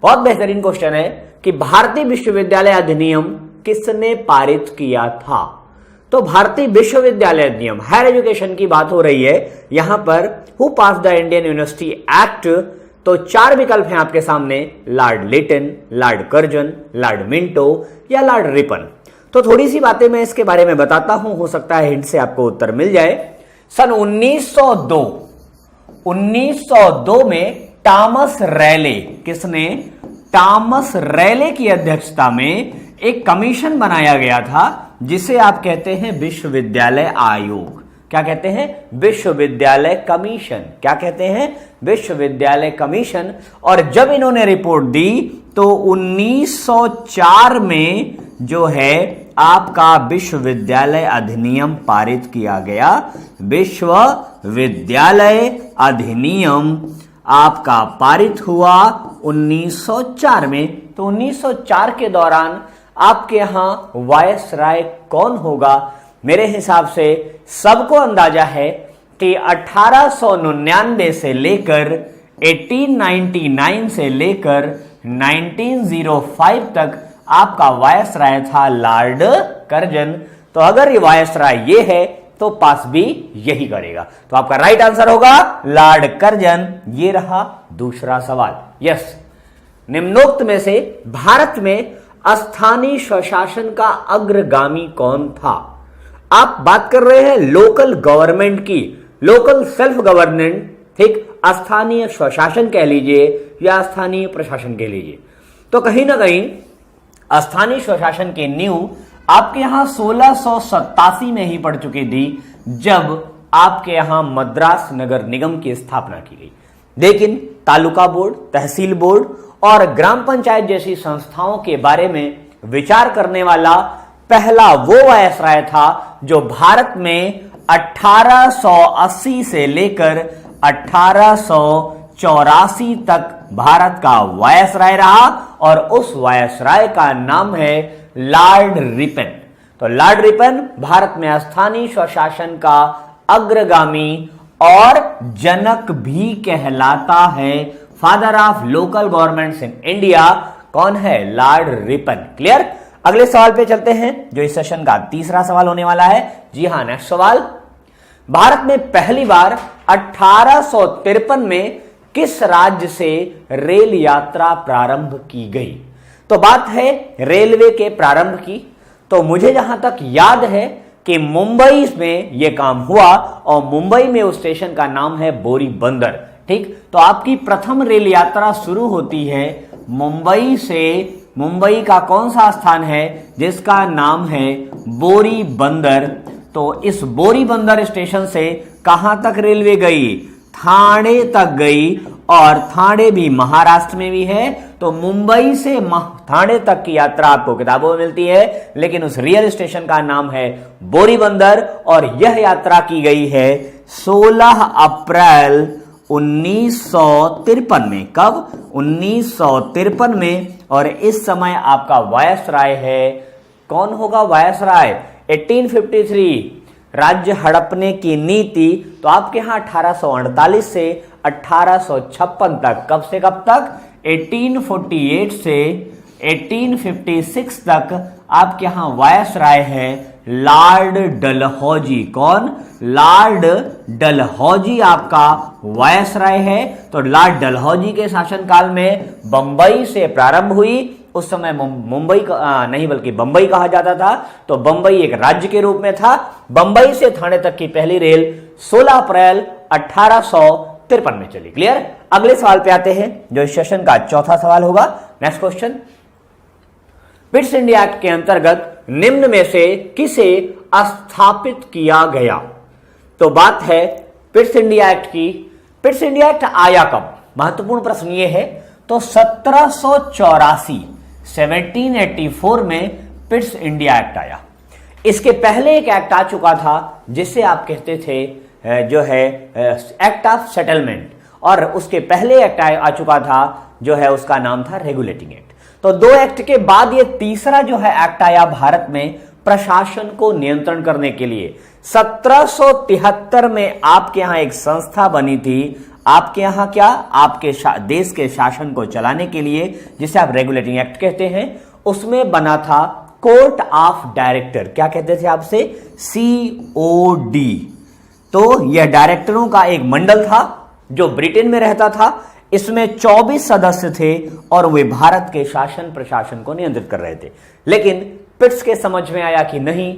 बहुत बेहतरीन क्वेश्चन है कि भारतीय विश्वविद्यालय अधिनियम किसने पारित किया था? तो भारतीय विश्वविद्यालय अधिनियम, हायर एजुकेशन की बात हो रही है यहां पर। Who pass the Indian University Act? तो चार विकल्प हैं आपके सामने, Lord Lytton, Lord Curzon, Lord Minto या लॉर्ड रिपन। तो थोड़ी सी बातें मैं इसके बारे में बताता हूं, हो सकता है हिंट से आपको उत्तर मिल जाए। सन 1902 में टॉमस रैले, किसने? टॉमस रैले की अध्यक्षता में एक कमीशन बनाया गया था जिसे आप कहते हैं विश्वविद्यालय आयोग। क्या कहते हैं? विश्वविद्यालय कमीशन। क्या कहते हैं? विश्वविद्यालय कमीशन। और जब इन्होंने रिपोर्ट दी तो 1904 में जो है आपका विश्वविद्यालय अधिनियम पारित किया गया। विश्वविद्यालय अधिनियम आपका पारित हुआ 1904 में। तो 1904 के दौरान आपके यहां वायसराय कौन होगा? मेरे हिसाब से सबको अंदाजा है कि 1899 से लेकर 1899 से लेकर 1905 तक आपका वायसराय था लॉर्ड कर्जन। तो अगर ये वायसराय ये है तो पास भी यही करेगा। तो आपका राइट आंसर होगा लॉर्ड कर्जन। ये रहा दूसरा सवाल। यस, निम्नोक्त में से भारत में स्थानीय स्वशासन का अग्रगामी कौन था? आप बात कर रहे हैं लोकल गवर्नमेंट की, लोकल सेल्फ गवर्नमेंट, ठीक, स्थानीय स्वशासन कह लीजिए या स्थानीय प्रशासन कह लीजिए। तो कहीं ना कहीं स्थानीय स्वशासन की नींव आपके यहां 1687 में ही पड़ चुकी थी जब आपके यहां मद्रास नगर निगम की स्थापना की गई। लेकिन तालुका बोर्ड, तहसील बोर्ड और ग्राम पंचायत जैसी संस्थाओं के बारे में विचार करने वाला पहला वो वायसराय था जो भारत में 1880 से लेकर 1884 तक भारत का वायसराय रहा और उस वायसराय का नाम है लॉर्ड रिपन। तो लॉर्ड रिपन भारत में स्थानीय स्वशासन का अग्रगामी और जनक भी कहलाता है। Father of local governments in India कौन है? Lord Ripon. क्लियर? अगले सवाल पे चलते हैं जो इस सेशन का तीसरा सवाल होने वाला है। जी हां, नेक्स्ट सवाल। भारत में पहली बार 1853 में किस राज्य से रेल यात्रा प्रारंभ की गई? तो बात है रेलवे के प्रारंभ की। तो मुझे जहां तक याद है कि मुंबई में यह काम हुआ और मुंबई में उस स्टेशन का नाम है बोरी बंदर। ठीक, तो आपकी प्रथम रेल यात्रा शुरू होती है मुंबई से। मुंबई का कौन सा स्थान है जिसका नाम है बोरी बंदर? तो इस बोरी बंदर स्टेशन से कहां तक रेलवे गई? थाने तक गई और थाने भी महाराष्ट्र में भी है। तो मुंबई से थाने तक की यात्रा आपको किताबों में मिलती है, लेकिन उस रियल स्टेशन का नाम है बोरी बंदर और यह यात्रा की गई है 16 अप्रैल 1953 में। कब? 1953 में। और इस समय आपका वायसराय है, कौन होगा वायसराय? 1853 राज्य हड़पने की नीति। तो आपके यहां 1848 से 1856 तक, कब से कब तक? 1848 से 1856 तक आपके यहां वायसराय है लॉर्ड डलहौजी। कौन? लॉर्ड डलहौजी आपका वायसराय है। तो लॉर्ड डलहौजी के शासनकाल में बंबई से प्रारंभ हुई। उस समय मुंबई का नहीं बल्कि बंबई कहा जाता था। तो बंबई एक राज्य के रूप में था। बंबई से थाने तक की पहली रेल 16 अप्रैल 1853 में चली। क्लियर? अगले सवाल पे आते हैं जो इस सेशन का चौथा सवाल होगा। Next question. Pitt's India act के अंतर्गत निम्न में से किसे स्थापित किया गया? तो बात है पिट्स इंडिया एक्ट की। पिट्स इंडिया एक्ट आया कब? महत्वपूर्ण प्रश्न ये है। तो 1784 में पिट्स इंडिया एक्ट आया। इसके पहले एक एक्ट आ चुका था जिसे आप कहते थे जो है एक्ट ऑफ सेटलमेंट, और उसके पहले एक्ट आ चुका था जो है उसका नाम था रेगुलेटिंग एक्ट। तो दो एक्ट के बाद ये तीसरा जो है एक्ट आया भारत में प्रशासन को नियंत्रण करने के लिए। 1773 में आपके यहां एक संस्था बनी थी आपके यहां क्या, आपके देश के शासन को चलाने के लिए, जिसे आप रेगुलेटिंग एक्ट कहते हैं, उसमें बना था कोर्ट ऑफ डायरेक्टर। क्या कहते थे आपसे? COD। तो यह डायरेक्टरों का एक मंडल था जो ब्रिटेन में रहता था। इसमें 24 सदस्य थे और वे भारत के शासन प्रशासन को नियंत्रित कर रहे थे। लेकिन पिट्स के समझ में आया कि नहीं,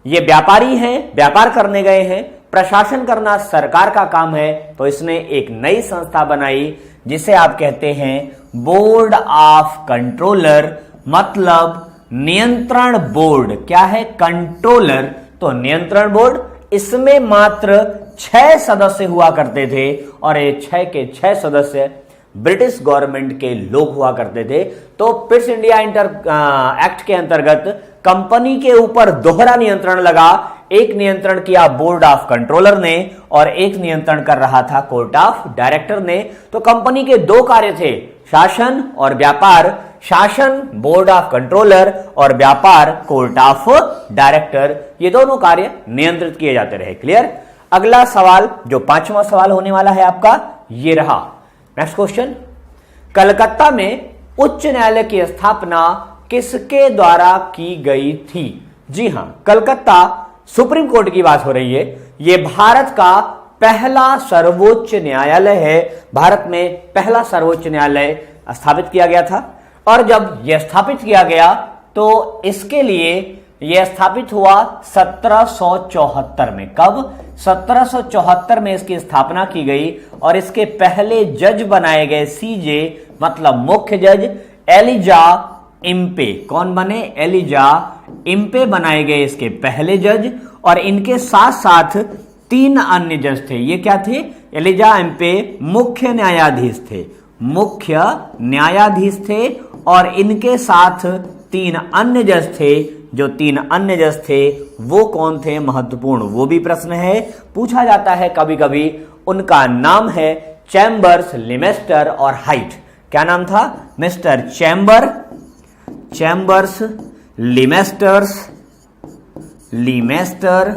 ये व्यापारी हैं, व्यापार करने गए हैं, प्रशासन करना सरकार का काम है। तो इसने एक नई संस्था बनाई जिसे आप कहते हैं बोर्ड ऑफ कंट्रोलर, मतलब नियंत्रण बोर्ड। क्या है? कंट्रोलर। तो नियंत्रण बोर्ड, इसमें मात्र 6 सदस्य हुआ करते थे और ये 6 के 6 सदस्य ब्रिटिश गवर्नमेंट के लोग हुआ करते थे। तो पिट्स इंडिया एक्ट के अंतर्गत कंपनी के ऊपर दोहरा नियंत्रण लगा। एक नियंत्रण किया बोर्ड ऑफ कंट्रोलर ने और एक नियंत्रण कर रहा था कोर्ट ऑफ डायरेक्टर ने। तो कंपनी के 2 कार्य थे, शासन और व्यापार। शासन बोर्ड ऑफ कंट्रोलर और व्यापार कोर्ट ऑफ डायरेक्टर, ये दोनों कार्य नियंत्रित किए जाते रहे। क्लियर? अगला सवाल, जो 5वां सवाल होने वाला है आपका, ये रहा। नेक्स्ट क्वेश्चन, कलकत्ता में उच्च न्यायालय की स्थापना किसके द्वारा की गई थी? जी हां, कलकत्ता सुप्रीम कोर्ट की बात हो रही है। यह भारत का पहला सर्वोच्च न्यायालय है। भारत में पहला सर्वोच्च न्यायालय स्थापित किया गया था और जब यह स्थापित किया गया तो इसके लिए यह स्थापित हुआ 1774 में। कब? 1774 में इसकी स्थापना की गई और इसके पहले जज बनाए गए CJ, मतलब मुख्य जज एलिजा इम्पे। कौन बने? एलिजा इम्पे बनाए गए इसके पहले जज और इनके साथ साथ 3 अन्य जज थे। ये क्या थे? एलिजा इम्पे मुख्य न्यायाधीश थे, मुख्य न्यायाधीश थे और इनके साथ 3 अन्य जज थे। जो 3 अन्य जज थे वो कौन थे? महत्वपूर्ण वो भी प्रश्न है, पूछा जाता है कभी कभी। उनका नाम है चैम्बर्स, लिमेस्टर और हाइट। क्या नाम था? मिस्टर चैम्बर्स, लिमेस्टर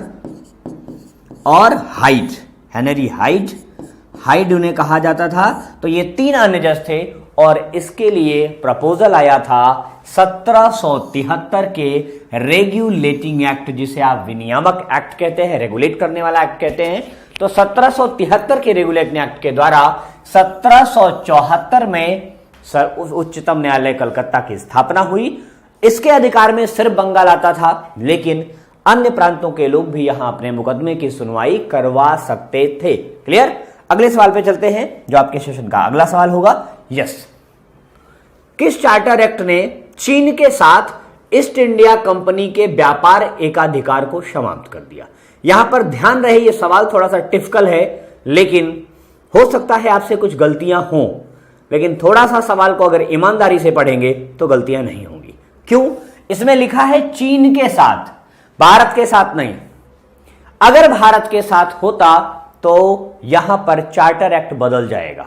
और हाइट, हेनरी हाइट उन्हें कहा जाता था। तो ये 3 अन्य जज थे और इसके लिए प्रपोजल आया था 1773 के रेगुलेटिंग एक्ट, जिसे आप विनियामक एक्ट कहते हैं, रेगुलेट करने वाला एक्ट कहते हैं। तो 1773 के रेगुलेटिंग एक्ट के द्वारा 1774 में उच्चतम न्यायालय कलकत्ता की स्थापना हुई। इसके अधिकार में सिर्फ बंगाल आता था, लेकिन अन्य प्रांतों के लोग भी यहां अपने मुकदमे की सुनवाई करवा सकते थे। क्लियर? अगले सवाल पे चलते हैं, जो आपके सेशन का अगला सवाल होगा। यस, किस चार्टर एक्ट ने चीन के साथ ईस्ट इंडिया कंपनी के व्यापार एकाधिकार को समाप्त कर दिया? यहां पर ध्यान रहे, यह सवाल थोड़ा सा टिपिकल है, लेकिन हो सकता है आपसे कुछ गलतियां हों, लेकिन थोड़ा सा सवाल को अगर ईमानदारी से पढ़ेंगे तो गलतियां नहीं होंगी। क्यों? इसमें लिखा है चीन के साथ, भारत के साथ नहीं। अगर भारत के साथ होता तो यहां पर चार्टर एक्ट बदल जाएगा।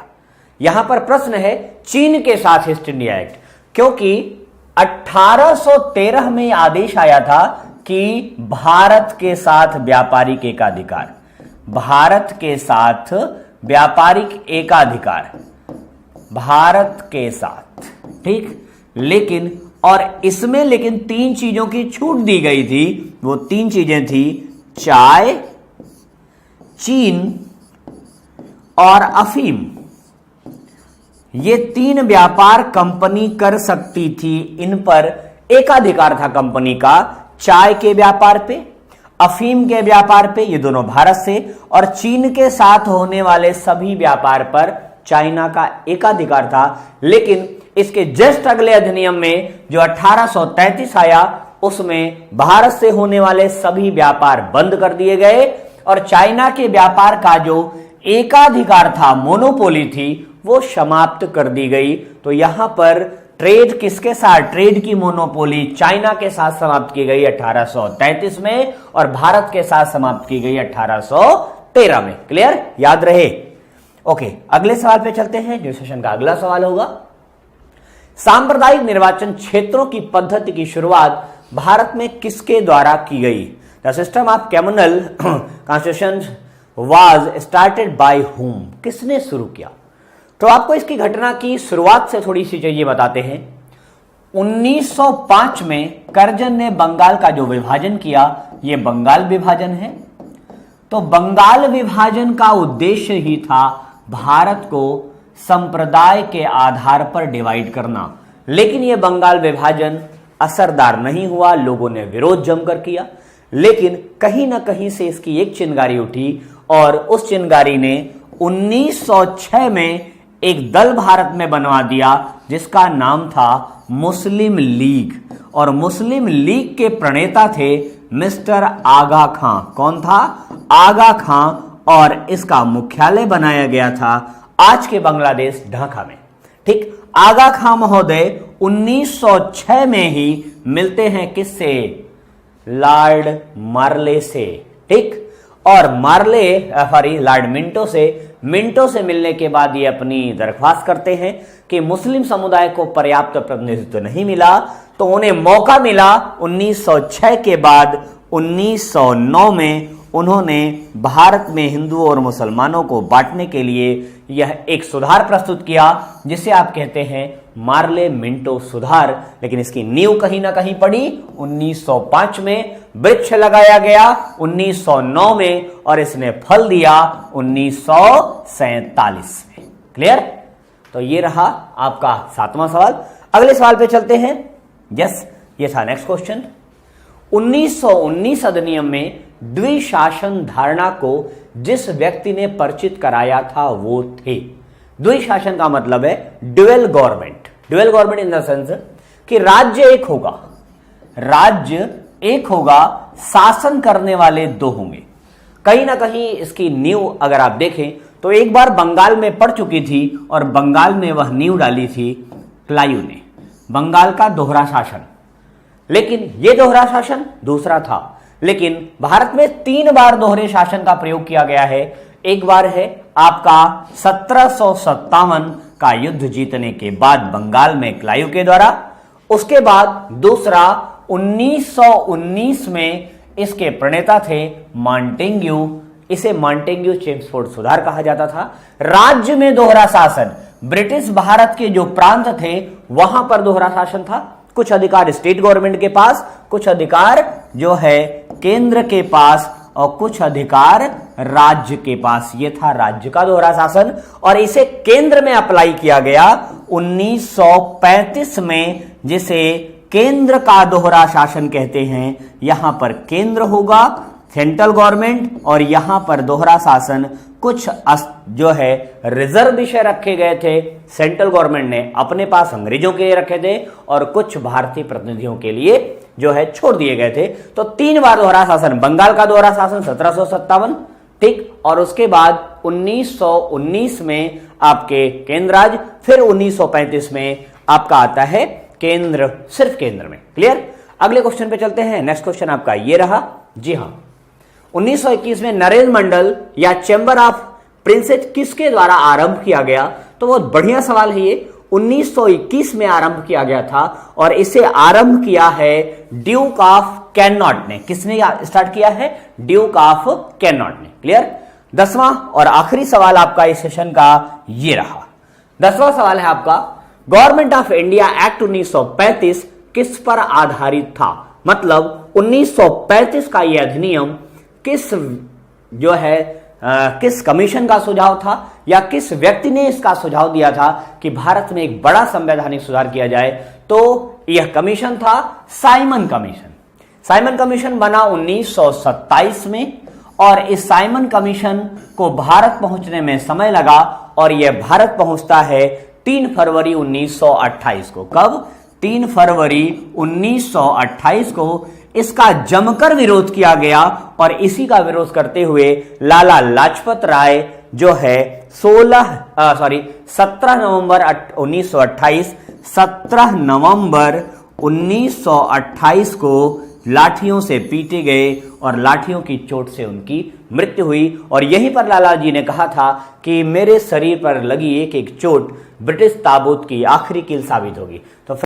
यहां पर प्रश्न है चीन के साथ ईस्ट इंडिया एक्ट, क्योंकि 1813 में आदेश आया था कि भारत के साथ व्यापारिक एकाधिकार, भारत के साथ व्यापारिक एकाधिकार, भारत के साथ, ठीक। लेकिन और इसमें लेकिन 3 चीजों की छूट दी गई थी। वो 3 चीजें थी चाय, चीन और अफीम। ये 3 व्यापार कंपनी कर सकती थी, इन पर एकाधिकार था कंपनी का। चाय के व्यापार पे, अफीम के व्यापार पे, ये दोनों भारत से, और चीन के साथ होने वाले सभी व्यापार पर चाइना का एकाधिकार था। लेकिन इसके जस्ट अगले अधिनियम में जो 1833 आया, उसमें भारत से होने वाले सभी व्यापार बंद कर दिए गए और चाइना के व्यापार का जो एकाधिकार था, मोनोपोली थी, वो समाप्त कर दी गई। तो यहां पर ट्रेड किसके साथ, ट्रेड की मोनोपोली चाइना के साथ समाप्त की गई 1833 में और भारत के साथ समाप्त की गई 1813 में। क्लियर? याद रहे। ओके, अगले सवाल पे चलते हैं, जो सेशन का अगला सवाल होगा। सांप्रदायिक निर्वाचन क्षेत्रों की पद्धति की शुरुआत भारत में किसके द्वारा की गई? The system of communal constitution was started by whom, किसने शुरू किया? तो आपको इसकी घटना की शुरुआत से थोड़ी सी चीजें बताते हैं। 1905 में कर्जन ने बंगाल का जो विभाजन किया, यह बंगाल विभाजन है। तो बंगाल विभाजन का उद्देश्य ही था भारत को संप्रदाय के आधार पर डिवाइड करना, लेकिन यह बंगाल विभाजन असरदार नहीं हुआ, लोगों ने विरोध जमकर किया। लेकिन कहीं ना कहीं से इसकी एक चिंगारी उठी और उस चिंगारी ने 1906 में एक दल भारत में बनवा दिया जिसका नाम था मुस्लिम लीग, और मुस्लिम लीग के प्रणेता थे मिस्टर आगा खां। कौन था? आगा खां। और इसका मुख्यालय बनाया गया था आज के बांग्लादेश ढाका में। ठीक, आगा खां महोदय 1906 में ही मिलते हैं किससे? लॉर्ड मार्ले से। ठीक, और लॉर्ड मिंटो से मिलने के बाद ये अपनी दरख्वास्त करते हैं कि मुस्लिम समुदाय को पर्याप्त प्रतिनिधित्व नहीं मिला, तो उन्हें मौका मिला 1906 के बाद 1909 में उन्होंने भारत में हिंदुओं और मुसलमानों को बांटने के लिए यह एक सुधार प्रस्तुत किया जिसे आप कहते हैं मार्ले मिंटो सुधार। लेकिन इसकी नींव कहीं ना कहीं पड़ी 1905 में, वृक्ष लगाया गया 1909 में और इसने फल दिया 1947 में। क्लियर? तो ये रहा आपका 7वां सवाल। अगले सवाल पे चलते हैं। यस, ये था नेक्स्ट क्वेश्चन। 1919 अधिनियम में द्विशासन धारणा को जिस व्यक्ति ने परिचित कराया था वो थे। द्विशासन का मतलब है dual government. Dual government in the sense कि राज्य एक होगा, शासन करने वाले दो होंगे। कहीं ना कहीं इसकी नींव अगर आप देखें तो एक बार बंगाल में पड़ चुकी थी और बंगाल में वह नींव डाली थी क्लाइव ने, बंगाल का दोहरा शासन। लेकिन यह दोहरा शासन दूसरा था। लेकिन भारत में 3 बार दोहरे शासन का प्रयोग किया गया है। एक बार है आपका 1757 का युद्ध जीतने के बाद बंगाल में क्लाइव के द्वारा, उसके बाद दूसरा 1919 में इसके प्रणेता थे मॉन्टेग्यू। इसे मॉन्टेग्यू चेम्सफोर्ड सुधार कहा जाता था। राज्य में दोहरा शासन, ब्रिटिश भारत के जो प्रांत थे वहां पर दोहरा शासन था। कुछ अधिकार स्टेट गवर्नमेंट के पास, कुछ अधिकार जो है केंद्र के पास और कुछ अधिकार राज्य के पास। यह था राज्य का दोहरा शासन और इसे केंद्र में अप्लाई किया गया 1935 में, जिसे केंद्र का दोहरा शासन कहते हैं। यहां पर केंद्र होगा सेंट्रल गवर्नमेंट और यहां पर दोहरा शासन कुछ जो है रिजर्व विषय रखे गए थे। सेंट्रल गवर्नमेंट ने अपने पास अंग्रेजों के लिए रखे थे और कुछ भारतीय प्रतिनिधियों के लिए जो है छोड़ दिए गए थे। तो 3 बार दोहरा शासन, बंगाल का दोहरा शासन 1757, ठीक, और उसके बाद 1919 में आपके केंद्र राज, फिर 1935 में आपका आता है केंद्र, सिर्फ केंद्र में। क्लियर? अगले क्वेश्चन पे चलते हैं। नेक्स्ट क्वेश्चन आपका ये रहा। जी हां, 1921 में नरेंद्र मंडल या चैम्बर ऑफ प्रिंसेस किसके द्वारा आरंभ किया गया? तो बहुत बढ़िया सवाल है ये। 1921 में आरंभ किया गया था और इसे आरंभ किया है ड्यूक ऑफ कैनॉट ने। किसने स्टार्ट किया है? ड्यूक ऑफ कैनॉट ने। क्लियर? 10वां और आखिरी सवाल आपका इस सेशन का ये रहा। 10वां सवाल है आपका, गवर्नमेंट ऑफ इंडिया एक्ट 1935 किस पर आधारित था? मतलब 1935 का यह अधिनियम किस जो है किस कमीशन का सुझाव था या किस व्यक्ति ने इसका सुझाव दिया था कि भारत में एक बड़ा संवैधानिक सुधार किया जाए? तो यह कमीशन था साइमन कमीशन। साइमन कमीशन बना 1927 में और इस साइमन कमीशन को भारत पहुंचने में समय लगा और यह भारत पहुंचता है 3 फरवरी 1928 को। कब? 3 फरवरी 1928 को इसका जमकर विरोध किया गया और इसी का विरोध करते हुए लाला लाजपत राय जो है 17 नवंबर 1928 को लाठियों से पीटे गए और लाठियों की चोट से उनकी मृत्यु हुई। और यहीं पर लाला जी ने कहा था कि मेरे शरीर पर लगी एक एक चोट ब्रिटिश ताबूत की आखिरी कील साबित होगी। तो